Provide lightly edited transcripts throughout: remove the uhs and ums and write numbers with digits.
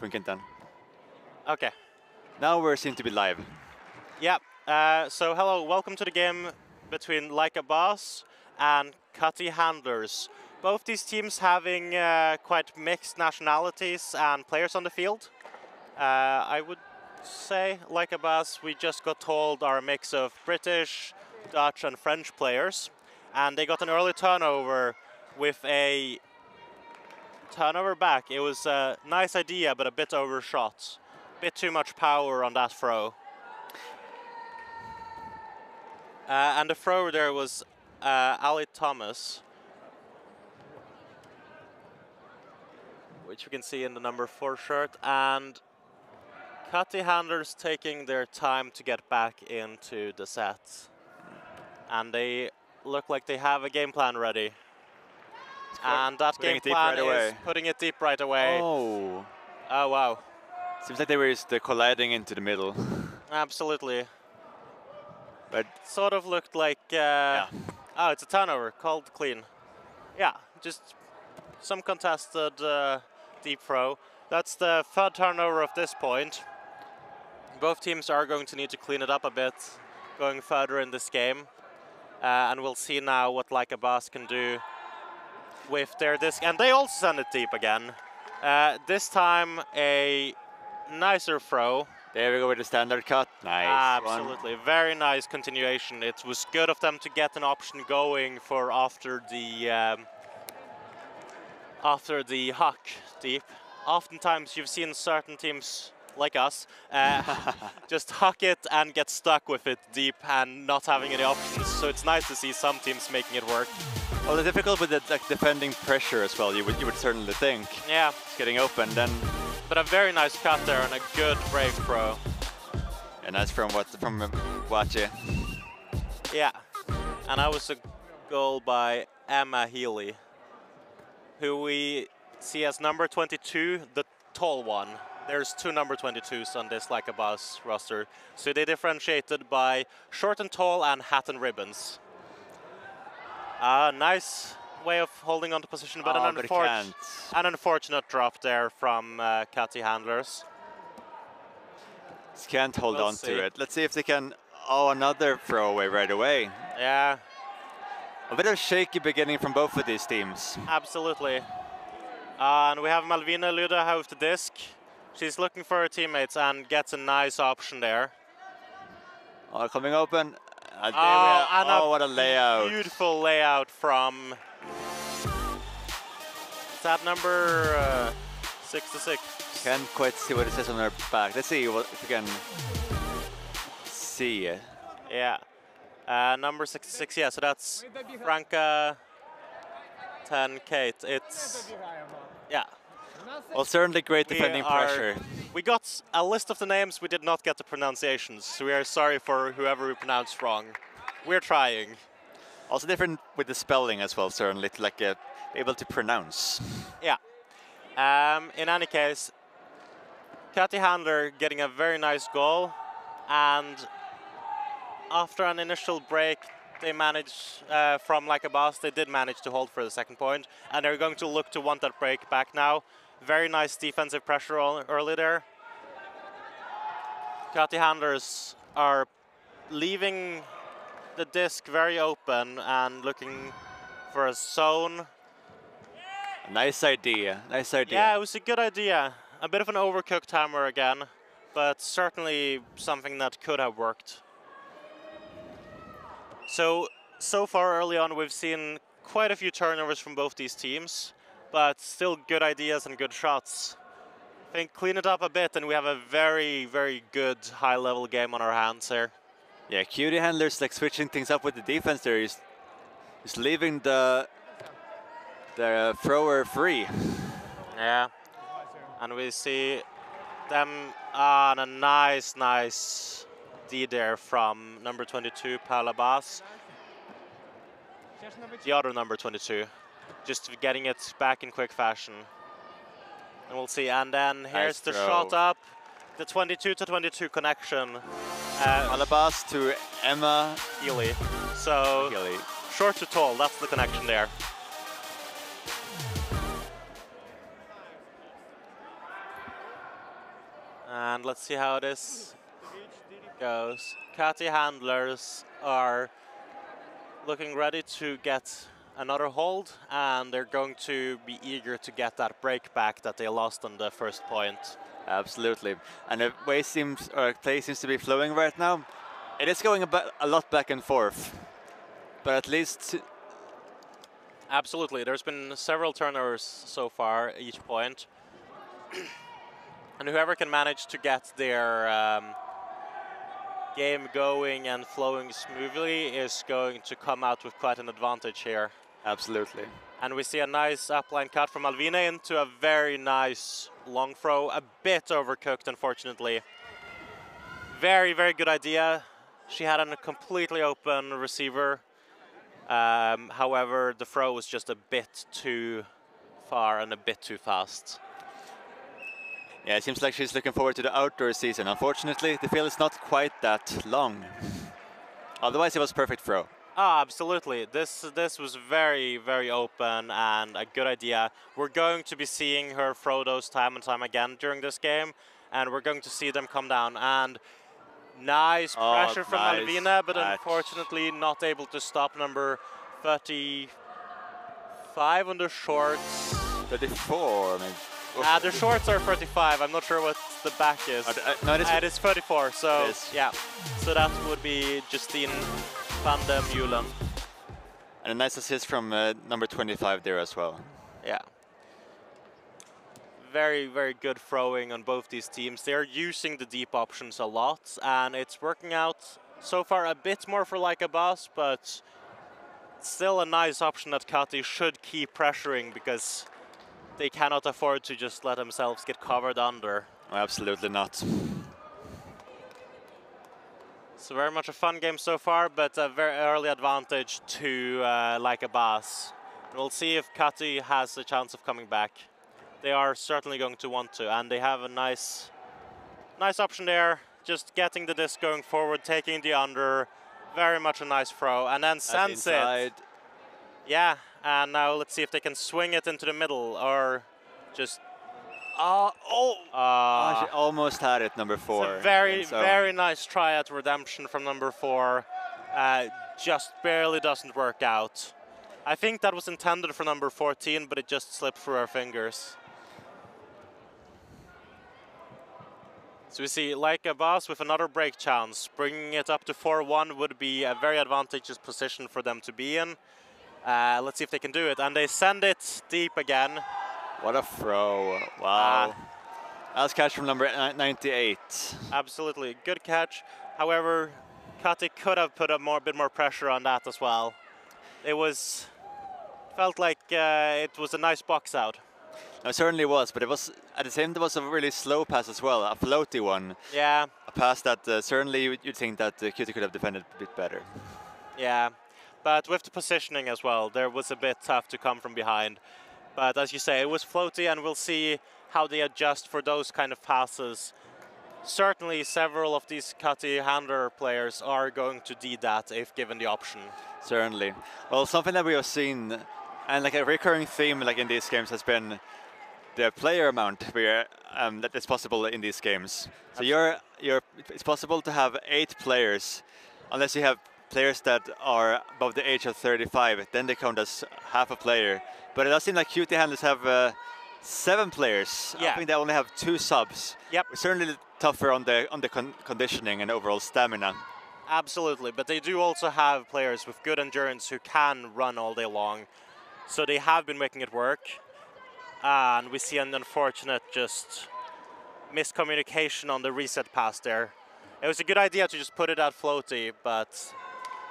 Funkentan. Okay. Now we seem to be live. Yeah. So hello, welcome to the game between Like a Boss and Cutty Handlers. Both these teams having quite mixed nationalities and players on the field. I would say Like a Boss, we just got told, are a mix of British, Dutch and French players. And they got an early turnover with a turnover back. It was a nice idea, but a bit overshot. Bit too much power on that throw. And the thrower there was Ali Thomas, which we can see in the number 4 shirt. And Cutty Handlers taking their time to get back into the set. And they look like they have a game plan ready. And that game plan is putting it deep right away. Oh. Oh, wow. Seems like they were just colliding into the middle. Absolutely. But sort of looked like, yeah. Oh, it's a turnover, called clean. Yeah, just some contested deep throw. That's the third turnover of this point. Both teams are going to need to clean it up a bit going further in this game. And we'll see now what Like a Boss can do with their disc. And they also send it deep again. This time a nicer throw. There we go with the standard cut. Nice. Absolutely. Very nice continuation. It was good of them to get an option going for after the huck deep. Oftentimes you've seen certain teams like us just huck it and get stuck with it deep and not having any options. So it's nice to see some teams making it work. Well, the difficult with the defending pressure as well. You would certainly think. Yeah. It's getting open then. But a very nice cut there and a good brave throw. And that's from Wache. Yeah. And that was a goal by Emma Healy, who we see as number 22, the tall one. There's 2 number 22s on this Like a Boss roster. So they differentiated by short and tall and hat and ribbons. Nice way of holding on to position, but an unfortunate drop there from Cutty Handlers. Just can't hold on to it. Let's see if they can. Oh, another throwaway right away. Yeah. A bit of shaky beginning from both of these teams. Absolutely. And we have Malvina Luda with the disc. She's looking for her teammates and gets a nice option there. Oh, coming open. What a layout. Beautiful layout from... Is that number 66? Can't quite see what it says on her back. Let's see if we can see it. Yeah. Number 66, yeah, so that's Franca 10 Kate. It's... Yeah. Well, certainly great defending pressure. We got a list of the names, we did not get the pronunciations, so we are sorry for whoever we pronounced wrong. We're trying. Also different with the spelling as well, certainly, to be able to pronounce. Yeah. In any case, Cutty Handler getting a very nice goal, and after an initial break, they managed, from Like a Boss, they did manage to hold for the second point, and they're going to look to want that break back now. Very nice defensive pressure early there. Cutty Handlers are leaving the disc very open and looking for a zone. Nice idea, nice idea. Yeah, it was a good idea. A bit of an overcooked hammer again, but certainly something that could have worked. So far early on we've seen quite a few turnovers from both these teams, but still good ideas and good shots. I think clean it up a bit and we have a very, very good high-level game on our hands here. Yeah, Cutty Handlers switching things up with the defense there. He's leaving the thrower free. Yeah, and we see them on a nice D there from number 22, Paula Bass. The other number 22, just getting it back in quick fashion. And we'll see, and then here's the shot up, the 22-to-22 connection. Alabas to Emma Healy. So short to tall, that's the connection there. And let's see how this goes. Kati handlers are looking ready to get another hold, and they're going to be eager to get that break back that they lost on the first point. Absolutely. And the way play seems to be flowing right now, it is going a lot back and forth. But at least... Absolutely. There's been several turnovers so far, each point. And whoever can manage to get their game going and flowing smoothly is going to come out with quite an advantage here. Absolutely. And we see a nice upline cut from Alvina into a very nice long throw, a bit overcooked, unfortunately. Very, very good idea. She had a completely open receiver. However, the throw was just a bit too far and a bit too fast. Yeah, it seems like she's looking forward to the outdoor season. Unfortunately, the field is not quite that long. Otherwise, it was perfect throw. Ah, absolutely. This was very, very open and a good idea. We're going to be seeing her throw those time and time again during this game, and we're going to see them come down. And nice pressure from Alvina, but unfortunately not able to stop number 35 on the shorts. 34, maybe. The shorts are 35. I'm not sure what the back is. No, it is 34. So yeah, so that would be Justine van der Meulen. And a nice assist from number 25 there as well. Yeah. Very, very good throwing on both these teams. They're using the deep options a lot, and it's working out so far a bit more for Like a Boss, but still a nice option that Kati should keep pressuring because they cannot afford to just let themselves get covered under. Absolutely not. So very much a fun game so far, but a very early advantage to Like a Boss. We'll see if Kati has a chance of coming back. They are certainly going to want to, and they have a nice option there. Just getting the disc going forward, taking the under. Very much a nice throw, and then sends it. Yeah, and now let's see if they can swing it into the middle or just. She almost had it, number 4. It's a very, very nice try at redemption from number 4. Just barely doesn't work out. I think that was intended for number 14, but it just slipped through our fingers. So we see Like a Boss with another break chance. Bringing it up to 4-1 would be a very advantageous position for them to be in. Let's see if they can do it. And they send it deep again. What a throw. Wow. Nice catch from number 98. Absolutely. Good catch. However, Kati could have put a bit more pressure on that as well. It felt like it was a nice box out. No, it certainly was, but it was at the same time it was a really slow pass as well, a floaty one. Yeah. A pass that certainly you'd think that Cutie could have defended a bit better. Yeah, but with the positioning as well, there was a bit tough to come from behind. But as you say, it was floaty, and we'll see how they adjust for those kind of passes. Certainly, several of these Kati handler players are going to do that if given the option. Certainly. Well, something that we have seen, and like a recurring theme like in these games has been the player amount that is possible in these games. So it's possible to have 8 players, unless you have players that are above the age of 35, then they count as half a player. But it does seem like Cutie handlers have 7 players. Yeah. I think they only have 2 subs. Yep. It's certainly tougher on the conditioning and overall stamina. Absolutely, but they do also have players with good endurance who can run all day long. So they have been making it work. And we see an unfortunate just miscommunication on the reset pass there. It was a good idea to just put it at floaty,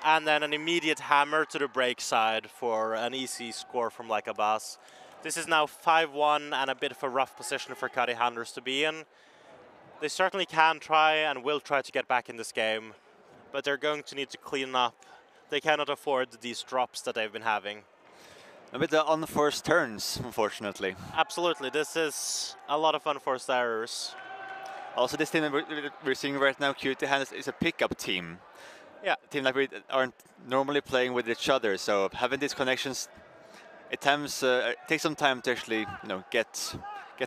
and then an immediate hammer to the break side for an easy score from Like a Boss. This is now 5-1 and a bit of a rough position for Kati handlers to be in. They certainly can try and will try to get back in this game, but they're going to need to clean up. They cannot afford these drops that they've been having. A bit of unforced turns, unfortunately. Absolutely, this is a lot of unforced errors. Also, this team that we're seeing right now, Cutie handlers, is a pickup team. Yeah. A team that we aren't normally playing with each other, so having these connections, at times it takes some time to actually, get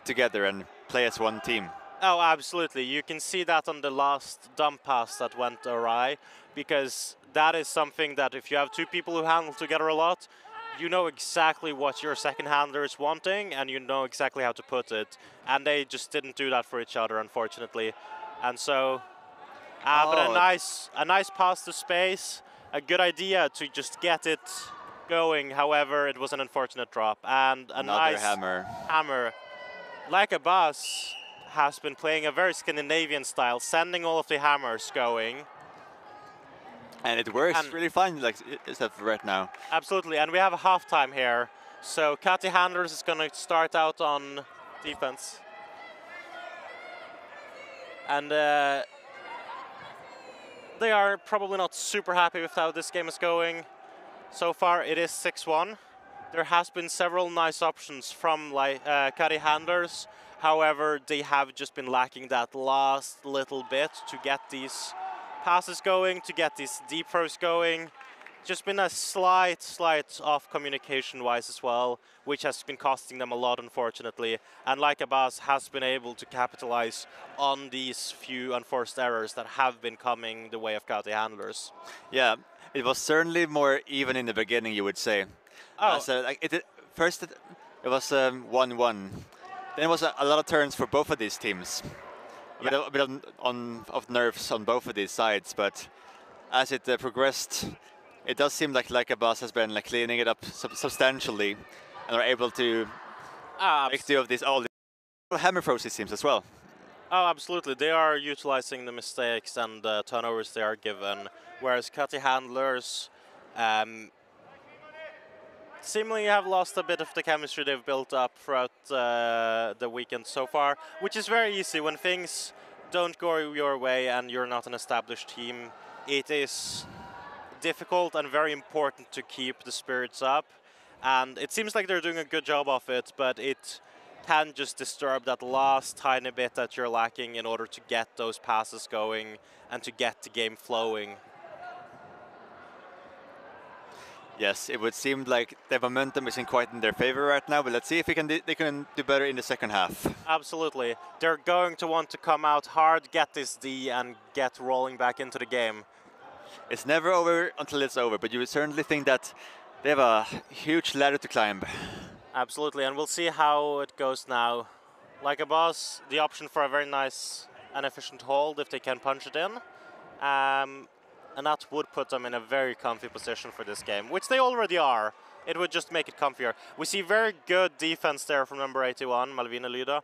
together and play as one team. Oh, absolutely. You can see that on the last dump pass that went awry, because that is something that if you have two people who handle together a lot, you know exactly what your second handler is wanting, and you know exactly how to put it. And they just didn't do that for each other, unfortunately. And so, but Oh, a nice pass to space, a good idea to just get it going. However, it was an unfortunate drop, and a another nice hammer. hammer. Like a Boss has been playing a very Scandinavian style, sending all of the hammers going. And it works And really fine, like except right now. absolutely, and we have a halftime here. So Kati Handlers is going to start out on defense. And they are probably not super happy with how this game is going. So far it is 6-1. There has been several nice options from Kati Handlers. However, they have just been lacking that last little bit to get these passes going, to get these deep throws going. Just been a slight off communication-wise as well, which has been costing them a lot, unfortunately. And Like a Boss has been able to capitalize on these few unforced errors that have been coming the way of Kati Handlers. Yeah, it was certainly more even in the beginning, you would say. Oh, So like first it was 1-1. Then it was a lot of turns for both of these teams. Yeah. A bit of nerves on both of these sides, but as it progressed, it does seem like a Boss has been like cleaning it up substantially, and are able to make do of these all the hammer throws it seems as well. Oh, absolutely. They are utilizing the mistakes and turnovers they are given, whereas Kati Handlers seemingly have lost a bit of the chemistry they've built up throughout the weekend so far, which is very easy when things don't go your way and you're not an established team. It is difficult and very important to keep the spirits up, and it seems like they're doing a good job of it, but it can just disturb that last tiny bit that you're lacking in order to get those passes going and to get the game flowing. Yes, it would seem like the momentum isn't quite in their favor right now, but let's see if they can do better in the second half. Absolutely. They're going to want to come out hard, get this D, and get rolling back into the game. It's never over until it's over, but you would certainly think that they have a huge ladder to climb. Absolutely, and we'll see how it goes now. Like a Boss, the option for a very nice and efficient hold if they can punch it in. And that would put them in a very comfy position for this game, which they already are. It would just make it comfier. We see very good defense there from number 81, Malvina Lyda.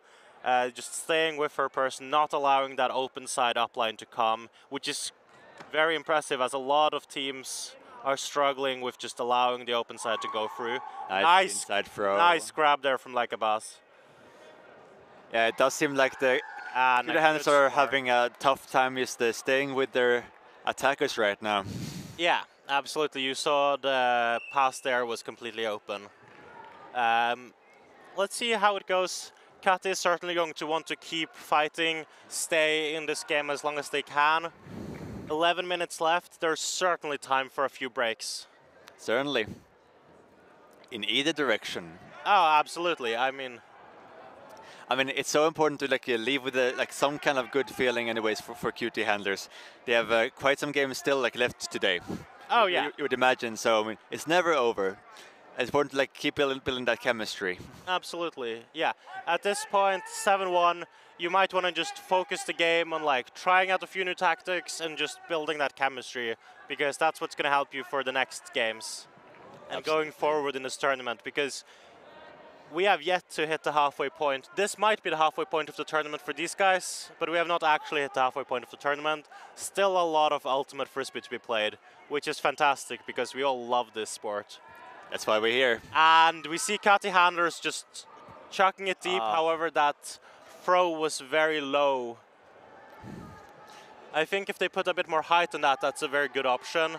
Just staying with her person, not allowing that open side upline to come, which is very impressive as a lot of teams are struggling with just allowing the open side to go through. Nice inside throw. Nice grab there from Like a Boss. Yeah, it does seem like the Handlers are having a tough time just staying with their attackers right now. Yeah, absolutely. You saw the pass there was completely open. Let's see how it goes. Kati is certainly going to want to keep fighting, stay in this game as long as they can. 11 minutes left. There's certainly time for a few breaks. Certainly. In either direction. Oh, absolutely. I mean, it's so important to leave with some kind of good feeling, anyways, for QT Handlers. They have quite some games still left today. Oh yeah. You would imagine. So it's never over. It's important to keep building that chemistry. Absolutely. Yeah. At this point, 7-1. You might want to just focus the game on trying out a few new tactics and just building that chemistry, because that's what's going to help you for the next games and going forward in this tournament, because we have yet to hit the halfway point. This might be the halfway point of the tournament for these guys, but we have not actually hit the halfway point of the tournament. Still a lot of Ultimate Frisbee to be played, which is fantastic because we all love this sport. That's why we're here. And we see Kati Handlers just chucking it deep. However, that throw was very low. I think if they put a bit more height on that, that's a very good option.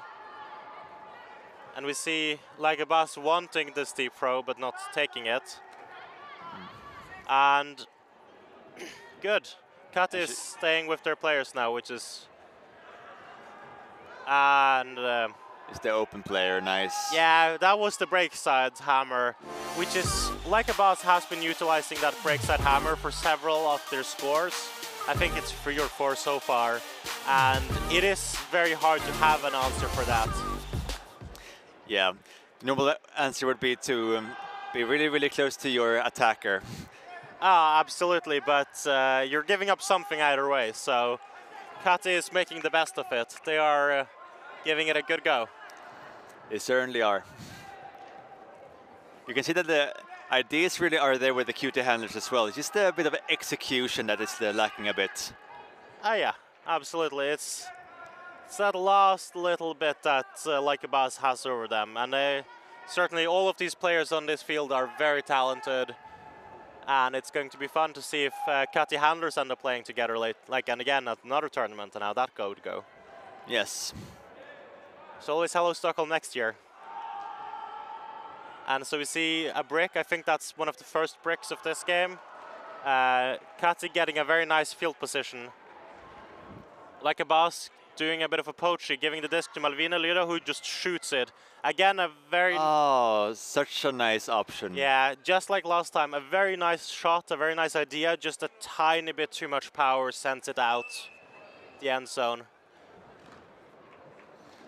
And we see Like a Boss wanting this deep throw, but not taking it. And good. Kati is staying with their players now, which is... And Is the open player nice? Yeah, that was the breakside hammer, which is, Like a Boss has been utilizing that breakside hammer for several of their scores. I think it's 3 or 4 so far, and it is very hard to have an answer for that. Yeah, the normal answer would be to be really, really close to your attacker. Absolutely, but you're giving up something either way, so Kati is making the best of it. They are giving it a good go. They certainly are. You can see that the ideas really are there with the QT handlers as well. It's just a bit of execution that is lacking a bit. Yeah, absolutely. It's that last little bit that Like a Boss has over them, and certainly all of these players on this field are very talented, and it's going to be fun to see if Kati handlers end up playing together and again at another tournament and how that would go. Yes. So always Hello Stockholm next year. And so we see a brick. I think that's one of the first bricks of this game. Kati getting a very nice field position. Like a Boss doing a bit of a poachy, giving the disc to Malvina Lyra, who just shoots it. Again, a very... Oh, such a nice option. Yeah, just like last time, a very nice shot, a very nice idea, just a tiny bit too much power sends it out the end zone.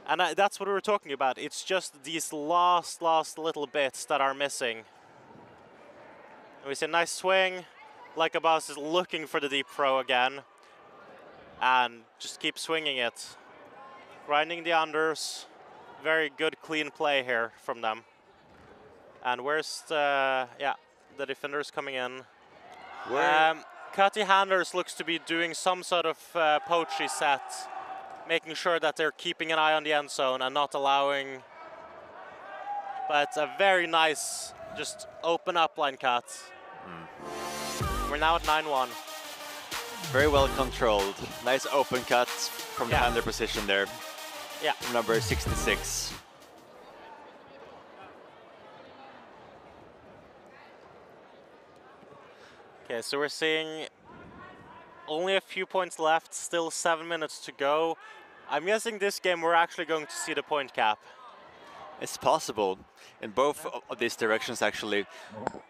And that's what we were talking about. It's just these last little bits that are missing. And we see a nice swing. Like a Boss is looking for the deep throw again. And just keep swinging it. Grinding the unders. Very good, clean play here from them. And where's the defenders coming in. Kati handlers looks to be doing some sort of poachy set, making sure that they're keeping an eye on the end zone and not allowing. But a very nice, just open up line cut. We're now at 9-1. Very well controlled. Nice open cuts from the handler position there. Yeah. Number 66. Okay, so we're seeing only a few points left, still 7 minutes to go. I'm guessing this game we're actually going to see the point cap. It's possible in both of these directions actually,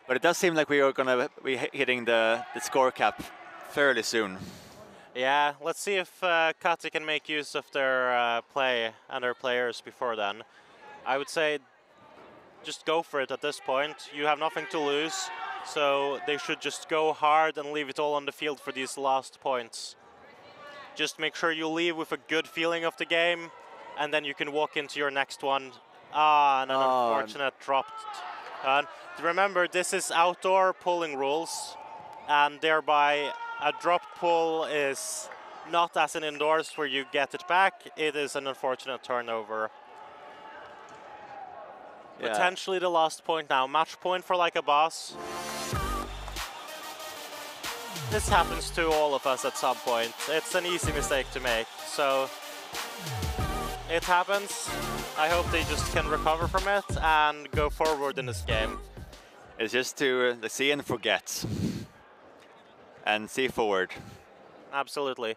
but it does seem like we are going to be hitting the score cap fairly soon. Yeah, let's see if Kati can make use of their play and their players before then. I would say just go for it at this point. You have nothing to lose, so they should just go hard and leave it all on the field for these last points. Just make sure you leave with a good feeling of the game, and then you can walk into your next one. And an unfortunate dropped. Remember, this is outdoor pulling rules, and thereby a dropped pull is not as in indoors where you get it back. It is an unfortunate turnover. Yeah. Potentially the last point now. Match point for Like a Boss. This happens to all of us at some point. It's an easy mistake to make, so it happens. I hope they just can recover from it and go forward in this game. It's just to see and forget. And see forward. Absolutely.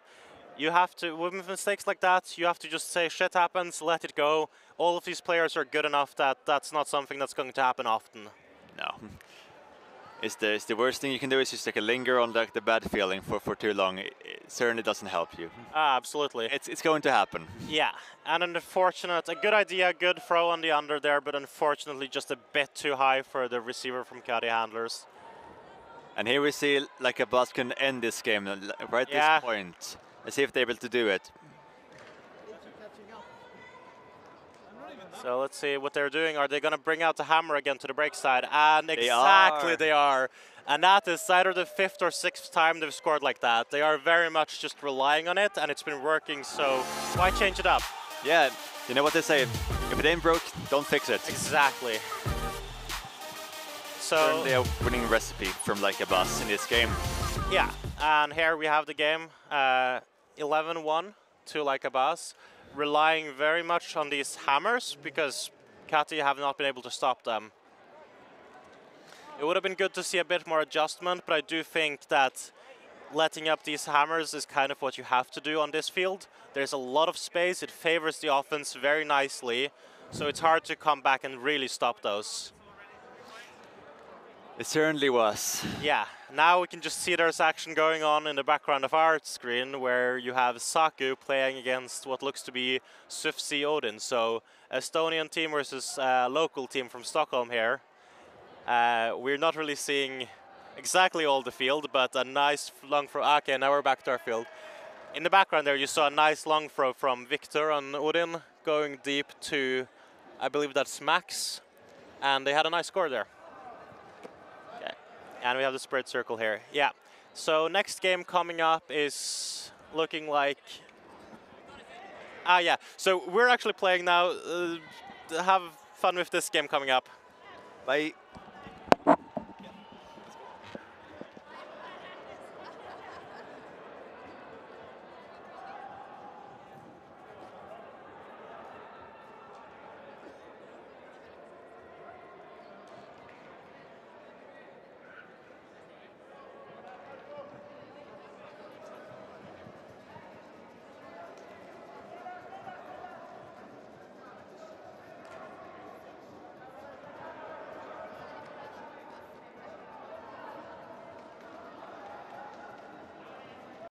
You have to, with mistakes like that, you have to just say shit happens, let it go. All of these players are good enough that that's not something that's going to happen often. No. It's the worst thing you can do is just linger on the bad feeling for too long. It certainly doesn't help you. Absolutely. It's going to happen. Yeah, and a good idea, good throw on the under there, but unfortunately just a bit too high for the receiver from Kati handlers. And here we see Like a Boss can end this game right at this point. Let's see if they're able to do it. So let's see what they're doing. Are they going to bring out the hammer again to the break side? And exactly they are. And that is either the 5th or 6th time they've scored like that. They are very much just relying on it, and it's been working, so why change it up? Yeah, you know what they say, if it ain't broke, don't fix it. Exactly. So certainly a winning recipe from Like a Boss in this game. Yeah, and here we have the game, 11-1 to Like a Boss, relying very much on these hammers because Kati have not been able to stop them. It would have been good to see a bit more adjustment, but I do think that letting up these hammers is kind of what you have to do on this field. There's a lot of space, it favors the offense very nicely, So it's hard to come back and really stop those. It certainly was. Yeah, now we can just see there's action going on in the background of our screen where you have Saku playing against what looks to be Sufsi Odin. So Estonian team versus local team from Stockholm here. We're not really seeing exactly all the field, but a nice long throw. Okay, now we're back to our field. In the background there you saw a nice long throw from Victor on Odin going deep to, I believe that's Max. And they had a nice score there. And we have the spread circle here. Yeah. So next game coming up is looking like... yeah. So we're actually playing now. Have fun with this game coming up. Bye.